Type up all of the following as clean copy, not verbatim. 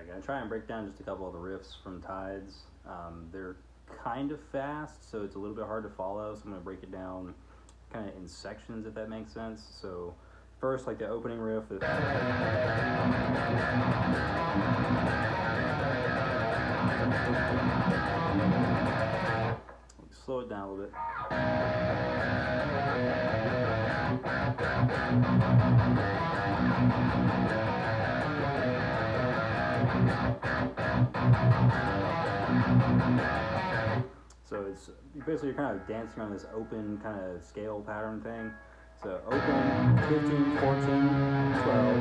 Alright, gonna try and break down just a couple of the riffs from Tides. They're kind of fast, so it's a little bit hard to follow, so I'm gonna break it down kind of in sections, if that makes sense. So first, like the opening riff, slow it down a little bit. So it's basically you're kind of dancing on this open kind of scale pattern thing. So open, 15, 14, 12,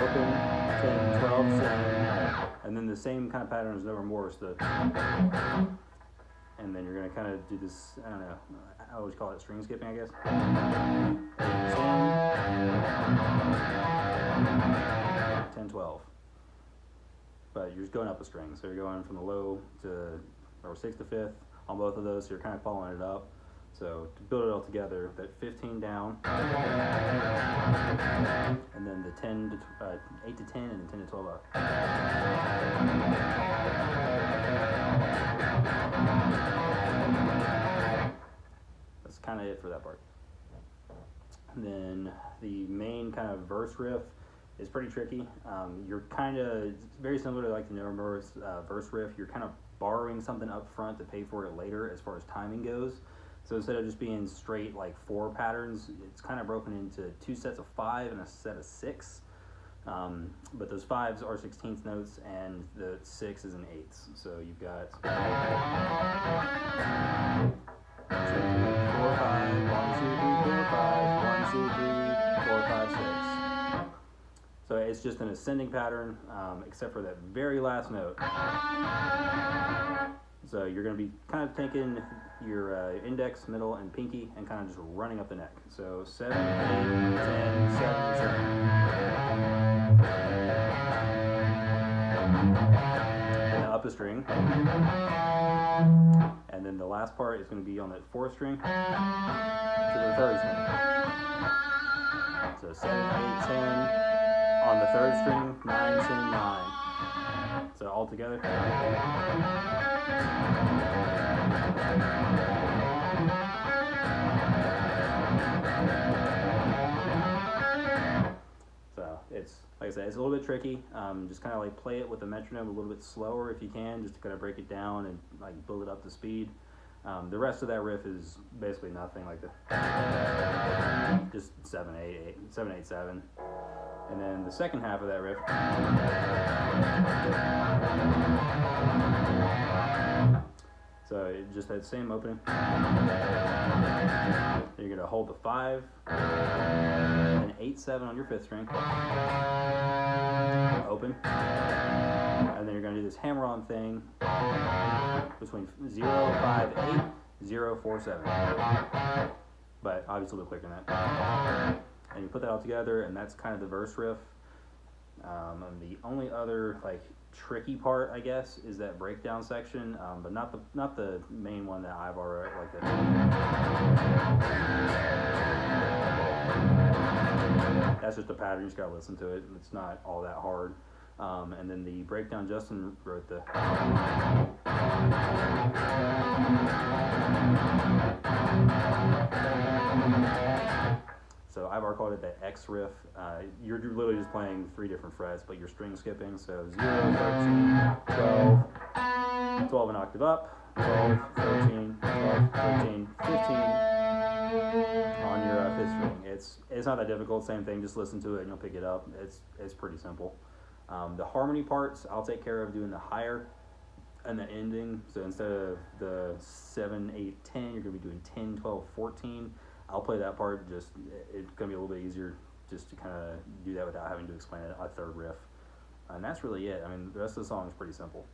open, 10, 12, 7, and then the same kind of pattern is over more. So and then you're going to kind of do this, I don't know, I always call it string skipping, I guess. 10, 12. But you're just going up a string, so you're going from the low to, or 6th to 5th on both of those, so you're kind of following it up. So to build it all together, that 15 down, and then the 10 to 8 to 10, and then 10 to 12 up. That's kind of it for that part. And then the main kind of verse riff is pretty tricky. You're kind of, it's very similar to like the Nuremberg's verse riff. You're kind of borrowing something up front to pay for it later as far as timing goes. So instead of just being straight like 4 patterns, it's kind of broken into 2 sets of 5 and a set of 6. But those 5s are 16th notes and the 6 is an 8th. So you've got 4, 5, 1, 2, 3, 4, 5, 1, 2, 3, 4, 5, 6. So it's just an ascending pattern, except for that very last note. So you're going to be kind of taking your index, middle, and pinky and kind of just running up the neck. So 7, 8, 10, 7, 7. And up a string. And then the last part is going to be on that 4th string to the 3rd string. So 7, 8, 10. On the 3rd string, 9, 10, 9. So all together. So it's, like I said, it's a little bit tricky. Just kind of like play it with the metronome a little bit slower if you can, just to kind of break it down and like build it up to speed. The rest of that riff is basically nothing like that. Just 7, 8, 8, 7, 8, 7. And then the second half of that riff, so it just that same opening. You're going to hold the 5 and 8, 7 on your 5th string, open, and then you're going to do this hammer-on thing between 0, 5, 8, 0, 4, 7. But obviously a little quicker than that. And you put that all together, and that's kind of the verse riff. And the only other like tricky part, I guess, is that breakdown section, but not the main one that I've already like that. That's just a pattern. You just gotta listen to it. It's not all that hard. And then the breakdown, Justin wrote the. So I've already called it the X riff. You're literally just playing 3 different frets, but you're string skipping. So 0, 13, 12, 12 an octave up, 12, 13, 12, 13, 15 on your 5th string. It's not that difficult. Same thing. Just listen to it and you'll pick it up. It's pretty simple. The harmony parts I'll take care of doing the higher and the ending. So instead of the 7, 8, 10, you're going to be doing 10, 12, 14. I'll play that part, just it's going to be a little bit easier just to kind of do that without having to explain a 3rd riff. And that's really it. I mean, the rest of the song is pretty simple.